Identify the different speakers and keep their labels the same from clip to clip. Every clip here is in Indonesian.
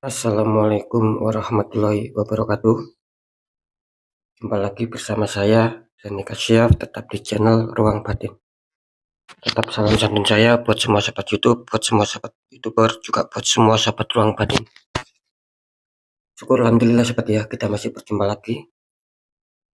Speaker 1: Assalamualaikum warahmatullahi wabarakatuh. Jumpa lagi bersama saya, Reni Kasyaf, tetap di channel Ruang Batin. Tetap salam santun saya buat semua sahabat YouTube, buat semua sahabat YouTuber, juga buat semua sahabat Ruang Batin. Syukur alhamdulillah sahabat ya, kita masih berjumpa lagi.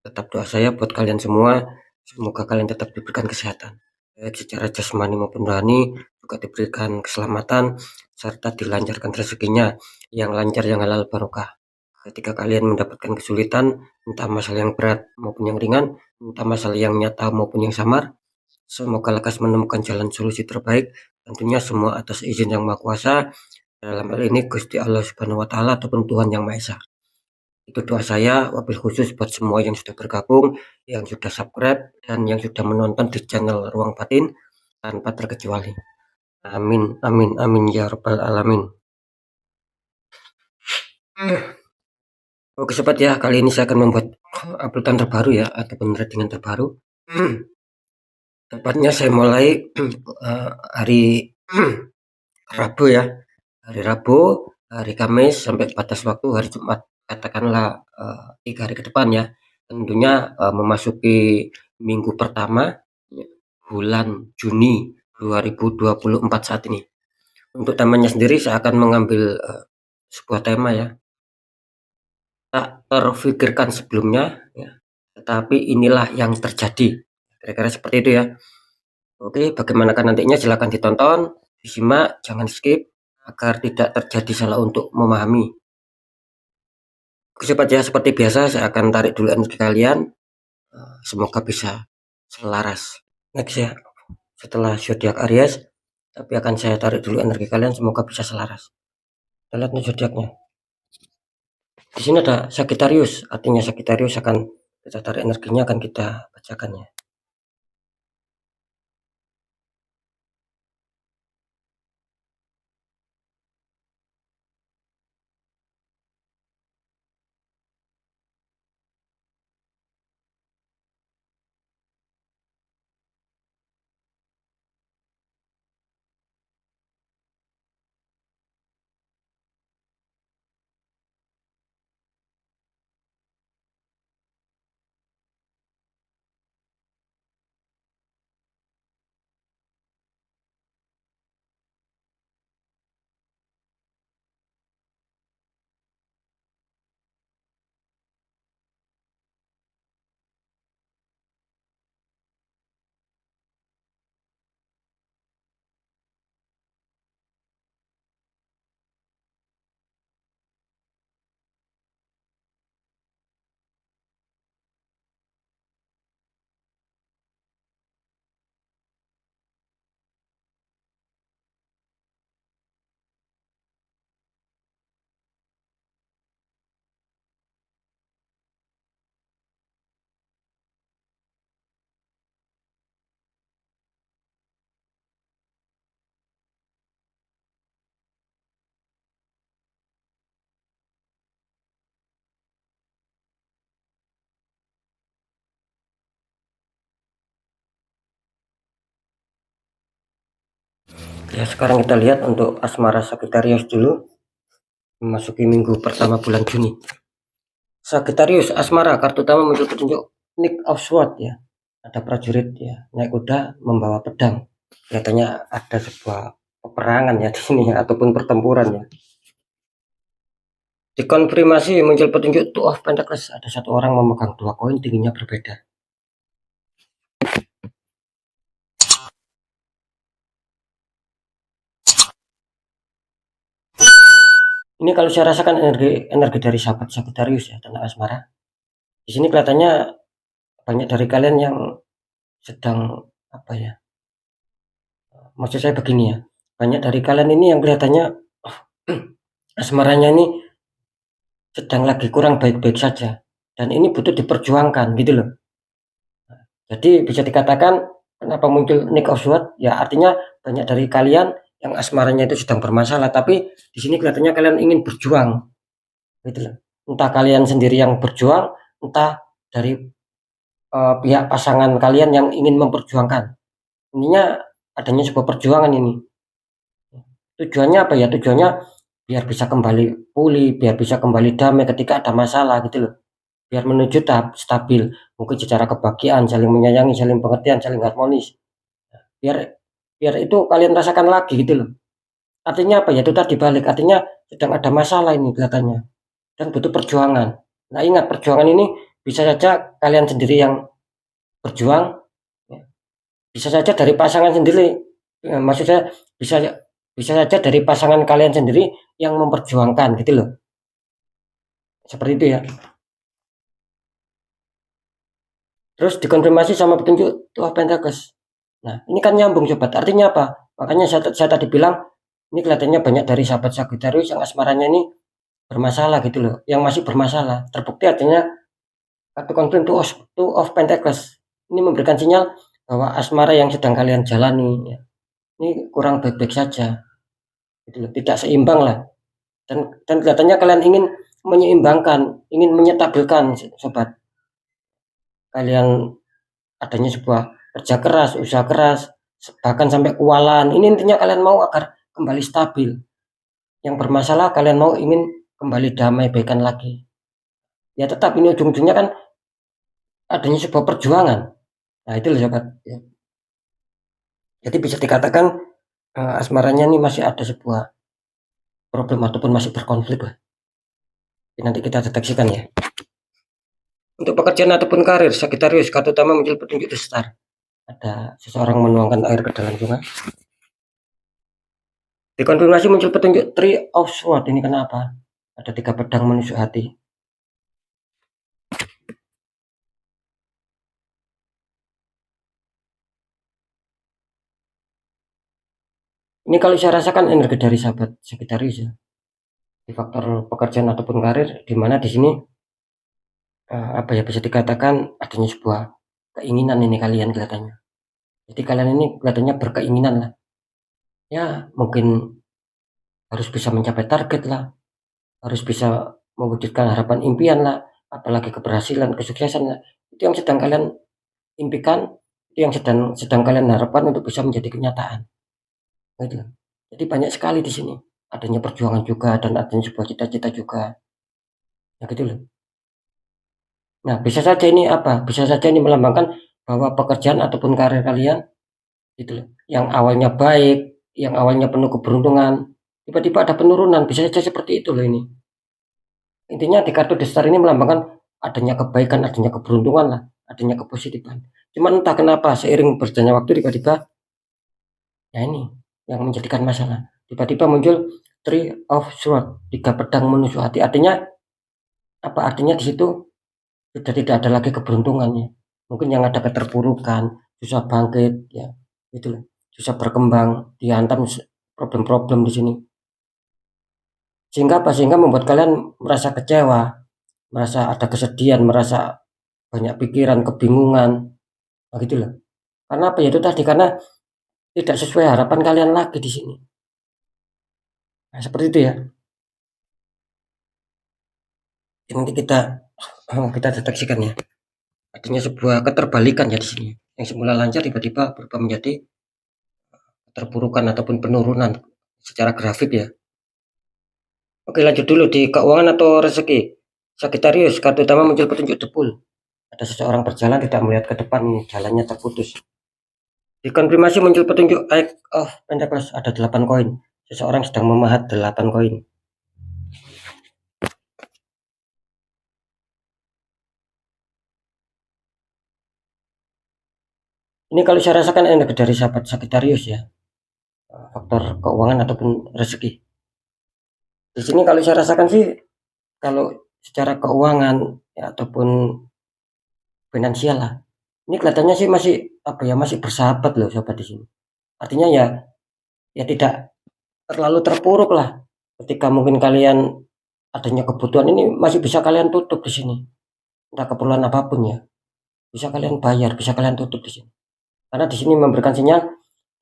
Speaker 1: Tetap doa saya buat kalian semua, semoga kalian tetap diberikan kesehatan, baik secara jasmani maupun rohani, juga diberikan keselamatan, serta dilancarkan rezekinya, yang lancar, yang halal barokah. Ketika kalian mendapatkan kesulitan, entah masalah yang berat maupun yang ringan, entah masalah yang nyata maupun yang samar, semoga lekas menemukan jalan solusi terbaik, tentunya semua atas izin Yang Maha Kuasa, dalam hal ini Gusti Allah Subhanahu wa Ta'ala ataupun Tuhan Yang Maha Esa. Itu doa saya, wabil khusus buat semua yang sudah bergabung, yang sudah subscribe, dan yang sudah menonton di channel Ruang Batin tanpa terkecuali. Amin, amin, amin ya rabbal alamin. Oke sobat ya, kali ini saya akan membuat uploadan terbaru ya, ataupun ratingan terbaru. Tepatnya saya mulai hari Rabu ya, hari Rabu, hari Kamis, sampai batas waktu hari Jumat. Katakanlah 3 hari ke depan ya. Tentunya memasuki minggu pertama bulan Juni 2024 saat ini. Untuk temanya sendiri saya akan mengambil sebuah tema ya, tak terfikirkan sebelumnya ya, tetapi inilah yang terjadi. Kira-kira seperti itu ya. Oke, bagaimana nantinya silahkan ditonton, disimak, jangan skip agar tidak terjadi salah untuk memahami. Oke sobat ya, seperti biasa saya akan tarik dulu energi kalian, semoga bisa selaras. Next ya, setelah zodiak Aries, tapi akan saya tarik dulu energi kalian, semoga bisa selaras. Kita lihat nih zodiaknya. Di sini ada Sagittarius, artinya Sagittarius akan kita tarik energinya, akan kita bacakan ya. Ya, sekarang kita lihat untuk asmara Sagittarius dulu, memasuki minggu pertama bulan Juni. Sagittarius asmara, kartu utama muncul petunjuk Knight of Swords ya. Ada prajurit ya, naik kuda membawa pedang. Kelihatannya ada sebuah peperangan ya di sini ya, ataupun pertempuran ya. Dikonfirmasi muncul petunjuk Two of Pentacles, ada satu orang memegang dua koin, tingginya berbeda. Ini kalau saya rasakan energi dari sahabat Sagittarius ya, tentang asmara. Di sini kelihatannya banyak dari kalian yang sedang apa ya? Maksud saya begini ya, banyak dari kalian ini yang kelihatannya asmaranya ini sedang lagi kurang baik-baik saja, dan ini butuh diperjuangkan gitu loh. Jadi bisa dikatakan kenapa muncul Knight of Swords ya, artinya banyak dari kalian yang asmaranya itu sedang bermasalah, tapi di sini kelihatannya kalian ingin berjuang gitu loh. Entah kalian sendiri yang berjuang, entah dari pihak pasangan kalian yang ingin memperjuangkan. Intinya adanya sebuah perjuangan ini. Tujuannya apa ya? Tujuannya biar bisa kembali pulih, biar bisa kembali damai ketika ada masalah gitu loh. Biar menuju tahap stabil, mungkin secara kebahagiaan, saling menyayangi, saling pengertian, saling harmonis. Biar biar itu kalian rasakan lagi gitu loh. Artinya apa ya, itu tadi balik, artinya sedang ada masalah ini kelihatannya dan butuh perjuangan. Nah, ingat perjuangan ini bisa saja kalian sendiri yang berjuang, ya, bisa saja dari pasangan sendiri, maksud saya bisa bisa saja dari pasangan kalian sendiri yang memperjuangkan gitu loh, seperti itu ya. Terus dikonfirmasi sama petunjuk Tuah Pentakel. Nah, ini kan nyambung sobat, artinya apa? Makanya saya tadi bilang, ini kelihatannya banyak dari sahabat Sagittarius yang asmaranya ini bermasalah gitu loh, yang masih bermasalah. Terbukti artinya kartu konflik Two of Pentacles ini memberikan sinyal bahwa asmara yang sedang kalian jalani ya, ini kurang baik-baik saja gitu loh, tidak seimbang lah. Dan kelihatannya kalian ingin menyeimbangkan, ingin menyetabilkan sobat. Kalian adanya sebuah kerja keras, usaha keras, bahkan sampai kewalahan. Ini intinya kalian mau agar kembali stabil. Yang bermasalah kalian mau ingin kembali damai, baikan lagi. Ya tetap ini ujung-ujungnya kan adanya sebuah perjuangan. Nah itu loh sobat. Ya. Jadi bisa dikatakan asmaranya ini masih ada sebuah problem ataupun masih berkonflik lah. Nanti kita deteksikan ya. Untuk pekerjaan ataupun karir, Sagittarius, kartu utama muncul petunjuk The Star. Ada seseorang menuangkan air ke dalam sungai. Dikonfirmasi muncul petunjuk Three of Swords. Ini kenapa? Ada 3 pedang menusuk hati. Ini kalau saya rasakan energi dari sahabat Sagittarius ya. Di faktor pekerjaan ataupun karir, di mana di sini apa ya, bisa dikatakan adanya sebuah keinginan ini kalian kelihatannya. Jadi kalian ini kelihatannya berkeinginan lah. Ya mungkin harus bisa mencapai target lah, harus bisa mewujudkan harapan impian lah, apalagi keberhasilan, kesuksesan lah. Itu yang sedang kalian impikan, itu yang sedang kalian harapkan untuk bisa menjadi kenyataan. Gitu. Jadi banyak sekali di sini adanya perjuangan juga dan adanya sebuah cita-cita juga. Ya gitu loh. Nah, bisa saja ini apa? Bisa saja ini melambangkan bahwa pekerjaan ataupun karir kalian gitu loh, yang awalnya baik, yang awalnya penuh keberuntungan, tiba-tiba ada penurunan, bisa saja seperti itu loh ini. Intinya di kartu The Star ini melambangkan adanya kebaikan, adanya keberuntungan lah, adanya kepositifan. Cuman entah kenapa seiring berjalannya waktu tiba-tiba ya ini yang menjadikan masalah. Tiba-tiba muncul Three of Swords, 3 pedang menusuk hati. Artinya apa? Artinya di situ sudah tidak ada lagi keberuntungannya. Mungkin yang ada keterpurukan, susah bangkit ya. Itu loh. Susah berkembang, dihantam problem-problem di sini. Sehingga apa? Sehingga membuat kalian merasa kecewa, merasa ada kesedihan, merasa banyak pikiran, kebingungan, nah gitu loh. Karena apa ya, itu tadi, karena tidak sesuai harapan kalian lagi di sini. Nah, seperti itu ya. Nanti kita deteksikan ya. Artinya sebuah keterbalikan ya di sini. Yang semula lancar tiba-tiba berubah menjadi keterpurukan ataupun penurunan secara grafik ya. Oke, lanjut dulu di keuangan atau rezeki. Sagittarius, kartu utama muncul petunjuk depul. Ada seseorang berjalan tidak melihat ke depan, jalannya terputus. Dikonfirmasi muncul petunjuk Eight of Pentacles, ada 8 koin. Seseorang sedang memahat 8 koin. Ini kalau saya rasakan energi dari sahabat Sagittarius ya, faktor keuangan ataupun rezeki. Di sini kalau saya rasakan sih, kalau secara keuangan ya, ataupun finansial lah, ini kelihatannya sih masih apa ya, masih bersahabat loh sahabat di sini. Artinya ya tidak terlalu terpuruk lah. Ketika mungkin kalian adanya kebutuhan ini masih bisa kalian tutup di sini. Entah keperluan apapun ya, bisa kalian bayar, bisa kalian tutup di sini. Karena di sini memberikan sinyal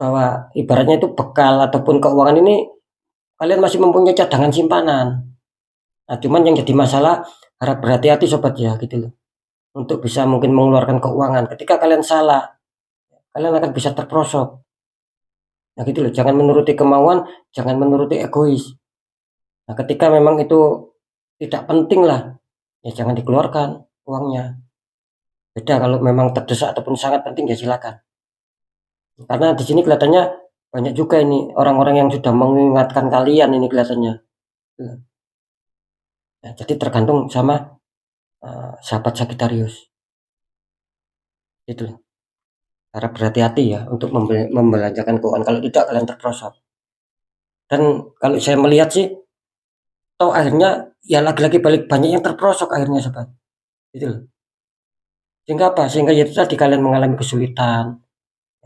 Speaker 1: bahwa ibaratnya itu bekal ataupun keuangan ini kalian masih mempunyai cadangan simpanan. Nah, cuman yang jadi masalah, harap berhati-hati sobat ya gitu loh. Untuk bisa mungkin mengeluarkan keuangan. Ketika kalian salah, kalian akan bisa terperosok. Nah gitu loh, jangan menuruti kemauan, jangan menuruti egois. Nah, ketika memang itu tidak penting lah, ya jangan dikeluarkan uangnya. Beda kalau memang terdesak ataupun sangat penting ya silakan. Karena di sini kelihatannya banyak juga ini orang-orang yang sudah mengingatkan kalian ini kelihatannya. Ya, jadi tergantung sama sahabat Sagittarius. Itu harap berhati-hati ya untuk membelanjakan keuangan. Kalau tidak kalian terperosok. Dan kalau saya melihat sih, toh akhirnya ya lagi-lagi balik banyak yang terperosok akhirnya sobat. Gitu loh. Sehingga apa? Sehingga ya itu tadi kalian mengalami kesulitan,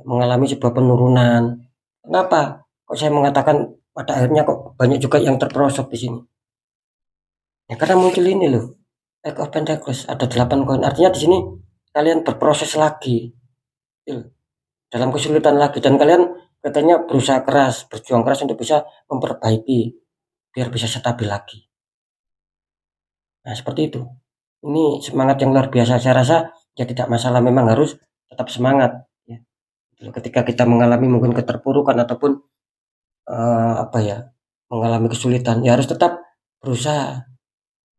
Speaker 1: mengalami sebuah penurunan. Kenapa? Kok saya mengatakan pada akhirnya kok banyak juga yang terperosok di sini? Ya karena muncul ini loh, Eight of Pentacles ada 8 koin. Artinya di sini kalian berproses lagi, gitu, dalam kesulitan lagi dan kalian katanya berusaha keras, berjuang keras untuk bisa memperbaiki biar bisa stabil lagi. Nah seperti itu. Ini semangat yang luar biasa. Saya rasa ya tidak masalah, memang harus tetap semangat. Ya. Ketika kita mengalami mungkin keterpurukan ataupun apa ya, mengalami kesulitan, ya harus tetap berusaha.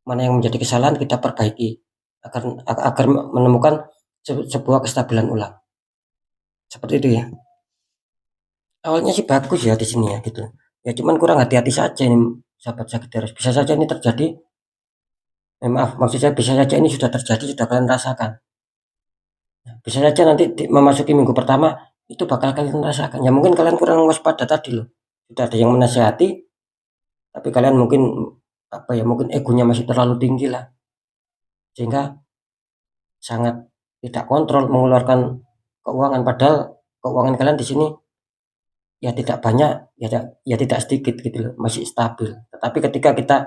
Speaker 1: Mana yang menjadi kesalahan kita perbaiki agar menemukan sebuah kestabilan ulang. Seperti itu ya. Awalnya sih bagus ya di sini ya gitu. Ya cuman kurang hati-hati saja ini sahabat Sagittarius. Bisa saja ini terjadi. Maaf, maksud saya bisa saja ini sudah terjadi, sudah kalian rasakan. Bisa saja nanti memasuki minggu pertama itu bakal kalian rasakan. Ya mungkin kalian kurang waspada tadi loh. Sudah ada yang menasihati, tapi kalian mungkin apa ya, mungkin egonya masih terlalu tinggi lah. Sehingga sangat tidak kontrol mengeluarkan keuangan, padahal keuangan kalian di sini ya tidak banyak, ya tidak sedikit gitu loh, masih stabil. Tetapi ketika kita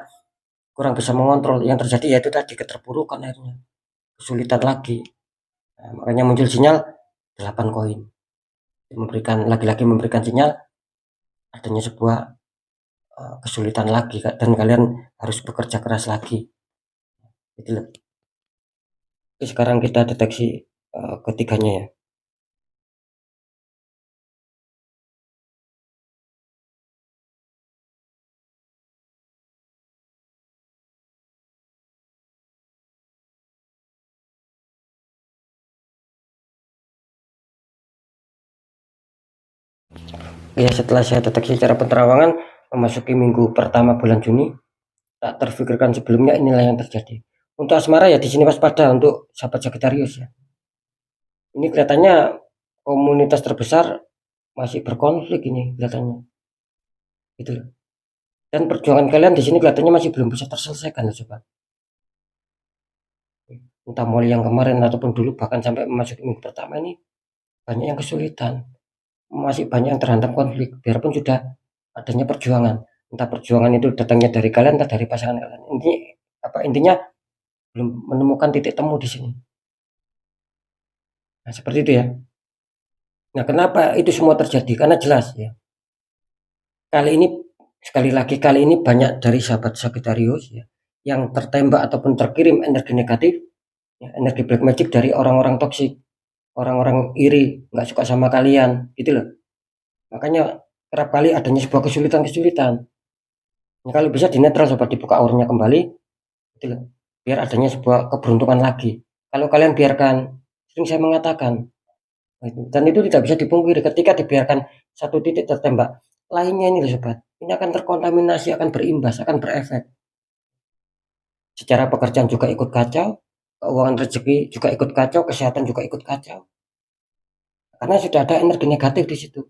Speaker 1: kurang bisa mengontrol, yang terjadi yaitu tadi keterpurukan akhirnya, kesulitan lagi. Nah, makanya muncul sinyal 8 koin. Memberikan lagi-lagi memberikan sinyal adanya sebuah kesulitan lagi dan kalian harus bekerja keras lagi. Gitu loh. Oke, sekarang kita deteksi ketiganya ya. Ya setelah saya deteksi secara penerawangan memasuki minggu pertama bulan Juni, tak terfikirkan sebelumnya inilah yang terjadi. Untuk asmara ya di sini waspada untuk sahabat Sagittarius ya. Ini kelihatannya komunitas terbesar masih berkonflik ini kelihatannya. Gitu loh. Dan perjuangan kalian di sini kelihatannya masih belum bisa terselesaikan loh sobat. Entah mulai yang kemarin ataupun dulu bahkan sampai memasuki minggu pertama ini banyak yang kesulitan. Masih banyak yang terhantam konflik biarpun sudah adanya perjuangan. Entah perjuangan itu datangnya dari kalian atau dari pasangan kalian. Intinya belum menemukan titik temu di sini. Nah, seperti itu ya. Nah, kenapa itu semua terjadi? Karena jelas ya. Kali ini sekali lagi kali ini banyak dari sahabat Sagittarius ya yang tertembak ataupun terkirim energi negatif, ya, energi black magic dari orang-orang toksik, orang-orang iri, nggak suka sama kalian, gitu loh. Makanya kerap kali adanya sebuah kesulitan-kesulitan. Nah, kalau bisa dinetral sobat, dibuka auranya kembali, gitu loh. Biar adanya sebuah keberuntungan lagi. Kalau kalian biarkan, sering saya mengatakan, dan itu tidak bisa dipungkiri ketika dibiarkan satu titik tertembak, lainnya ini loh sobat, ini akan terkontaminasi, akan berimbas, akan berefek. Secara pekerjaan juga ikut kacau, keuangan rezeki juga ikut kacau, kesehatan juga ikut kacau. Karena sudah ada energi negatif di situ.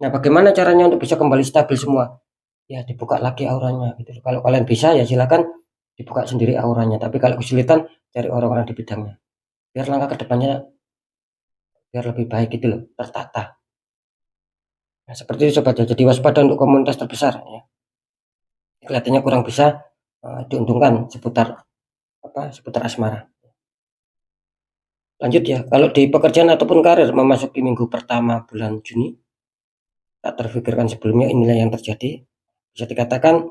Speaker 1: Nah, bagaimana caranya untuk bisa kembali stabil semua? Ya, dibuka lagi auranya gitu. Kalau kalian bisa ya silakan dibuka sendiri auranya. Tapi kalau kesulitan cari orang-orang di bidangnya. Biar langkah kedepannya biar lebih baik gitu loh, tertata. Nah, seperti itu sobat ya. Jadi waspada untuk komunitas terbesar ya. Kelihatannya kurang bisa diuntungkan seputar asmara. Lanjut ya, kalau di pekerjaan ataupun karir memasuki minggu pertama bulan Juni, tak terfikirkan sebelumnya inilah yang terjadi. Bisa dikatakan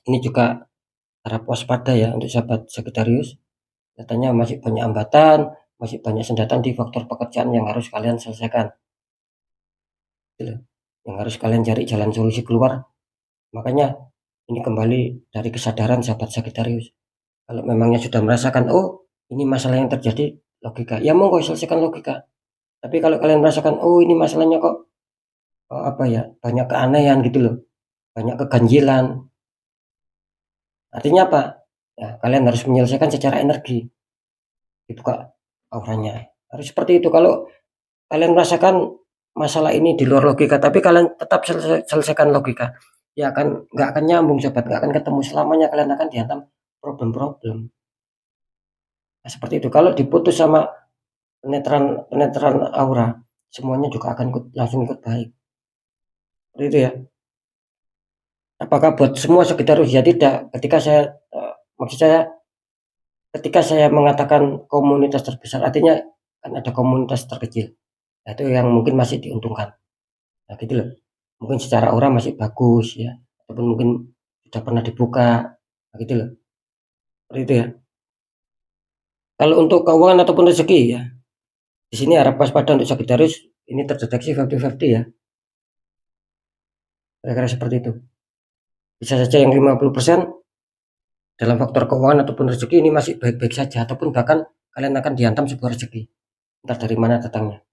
Speaker 1: ini juga harap waspada ya untuk sahabat Sagittarius. Katanya masih banyak hambatan, masih banyak sendatan di faktor pekerjaan yang harus kalian selesaikan. Gitu. Yang harus kalian cari jalan solusi keluar. Makanya Ini kembali dari kesadaran sahabat Sagitarius. Kalau memangnya sudah merasakan, oh ini masalah yang terjadi, logika, ya monggo selesaikan logika. Tapi kalau kalian merasakan, oh ini masalahnya kok apa ya, banyak keanehan gitu loh, banyak keganjilan, artinya apa? Ya, kalian harus menyelesaikan secara energi, dibuka auranya. Harus seperti itu. Kalau kalian merasakan masalah ini di luar logika, tapi kalian tetap selesaikan logika, ya nggak akan nyambung sobat, nggak akan ketemu selamanya, kalian akan dihantam problem-problem. Nah, seperti itu. Kalau diputus sama penetran penetran aura, semuanya juga akan langsung ikut baik. Seperti itu ya. Apakah buat semua Sagitarius? Ya tidak. Maksud saya ketika saya mengatakan komunitas terbesar, artinya kan ada komunitas terkecil. Nah, itu yang mungkin masih diuntungkan. Nah, gitu loh. Mungkin secara aura masih bagus ya, ataupun mungkin sudah pernah dibuka. Nah, gitu loh. Seperti itu ya. Kalau untuk keuangan ataupun rezeki ya, di sini harap waspada untuk Sagitarius, ini terdeteksi 50-50 ya. Kira-kira seperti itu. Bisa saja yang 50% dalam faktor keuangan ataupun rezeki ini masih baik-baik saja, ataupun bahkan kalian akan dihantam sebuah rezeki, entah dari mana datangnya.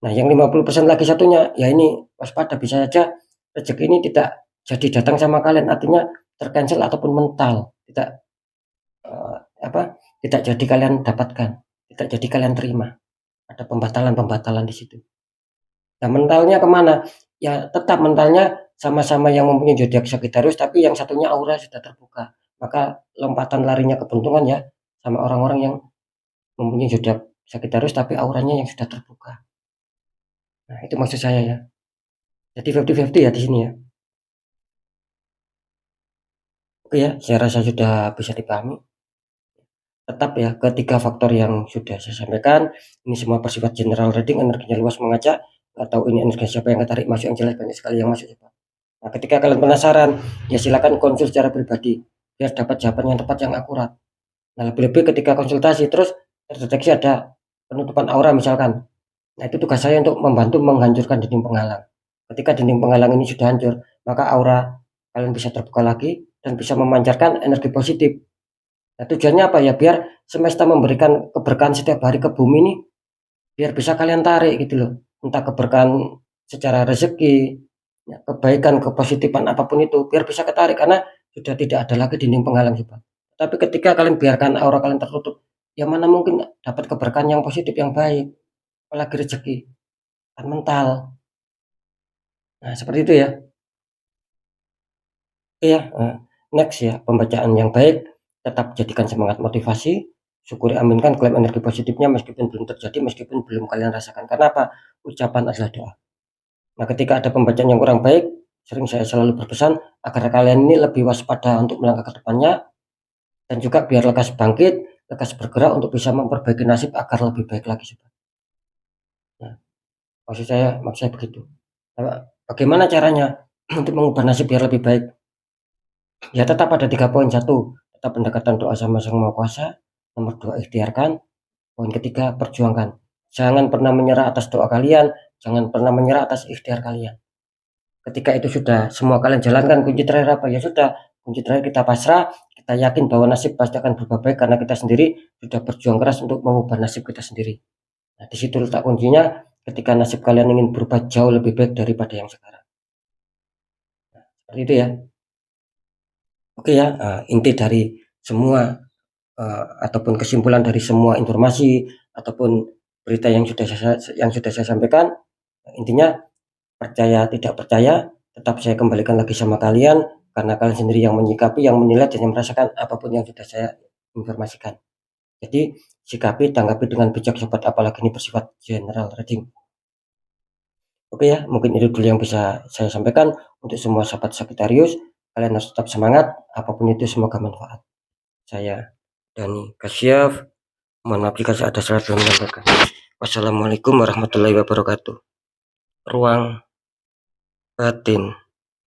Speaker 1: Nah, yang 50% lagi satunya, ya ini waspada, bisa saja rezeki ini tidak jadi datang sama kalian, artinya tercancel ataupun mental, eh, apa tidak jadi kalian dapatkan, tidak jadi kalian terima, ada pembatalan-pembatalan di situ. Nah, mentalnya kemana? Ya tetap mentalnya sama-sama yang mempunyai zodiak Sagittarius, tapi yang satunya aura sudah terbuka, maka lompatan larinya keberuntungan ya sama orang-orang yang mempunyai zodiak Sagittarius tapi auranya yang sudah terbuka. Nah, itu maksud saya ya. Jadi 50-50 ya di sini ya. Oke ya, saya rasa sudah bisa dipahami. Tetap ya, ketiga faktor yang sudah saya sampaikan, ini semua bersifat general reading, energinya luas mengajak, atau ini energi siapa yang ketarik masuk, yang jelas banyak sekali yang masuk. Nah, ketika kalian penasaran, ya silakan konsul secara pribadi, biar dapat jawaban yang tepat, yang akurat. Nah, lebih-lebih ketika konsultasi, terus terdeteksi ada penutupan aura misalkan. Nah, itu tugas saya untuk membantu menghancurkan dinding penghalang. Ketika dinding penghalang ini sudah hancur, maka aura kalian bisa terbuka lagi dan bisa memancarkan energi positif. Nah, tujuannya apa ya? Biar semesta memberikan keberkahan setiap hari ke bumi ini, biar bisa kalian tarik gitu loh. Entah keberkahan secara rezeki, ya, kebaikan, kepositifan apapun itu, biar bisa ketarik karena sudah tidak ada lagi dinding penghalang juga. Tapi ketika kalian biarkan aura kalian tertutup, ya mana mungkin dapat keberkahan yang positif, yang baik, apalagi rezeki, kan mental. Nah, seperti itu ya. Oke ya, next ya, pembacaan yang baik, tetap jadikan semangat motivasi, syukuri, aminkan, klaim energi positifnya meskipun belum terjadi, meskipun belum kalian rasakan. Karena apa? Ucapan adalah doa. Nah, ketika ada pembacaan yang kurang baik, sering saya selalu berpesan agar kalian ini lebih waspada untuk melangkah ke depannya, dan juga biar lekas bangkit, lekas bergerak untuk bisa memperbaiki nasib agar lebih baik lagi. Nah, maksud saya begitu. Nah, bagaimana caranya untuk mengubah nasib biar lebih baik? Ya tetap ada 3 poin. 1, tetap pendekatan doa sama Sang Maha Kuasa. Nomor 2, ikhtiarkan. Poin ketiga, perjuangkan. Jangan pernah menyerah atas doa kalian, jangan pernah menyerah atas ikhtiar kalian. Ketika itu sudah semua kalian jalankan, kunci terakhir apa? Ya sudah, kunci terakhir kita pasrah, kita yakin bahwa nasib pasti akan berubah baik karena kita sendiri sudah berjuang keras untuk mengubah nasib kita sendiri. Nah, di situ letak kuncinya, ketika nasib kalian ingin berubah jauh lebih baik daripada yang sekarang. Nah, seperti itu ya. Oke ya, inti dari semua ataupun kesimpulan dari semua informasi ataupun berita yang sudah saya sampaikan, intinya percaya tidak percaya tetap saya kembalikan lagi sama kalian, karena kalian sendiri yang menyikapi, yang menilai, dan yang merasakan apapun yang sudah saya informasikan. Jadi sikapi, tanggapi dengan bijak sobat, apalagi ini bersifat general reading. Oke ya, mungkin itu dulu yang bisa saya sampaikan. Untuk semua sahabat Sagittarius, kalian harus tetap semangat, apapun itu semoga manfaat. Saya Dani Kasyaf, mohon maaf jika ada salah dalam menyampaikan. Wassalamualaikum warahmatullahi wabarakatuh. Ruang batin.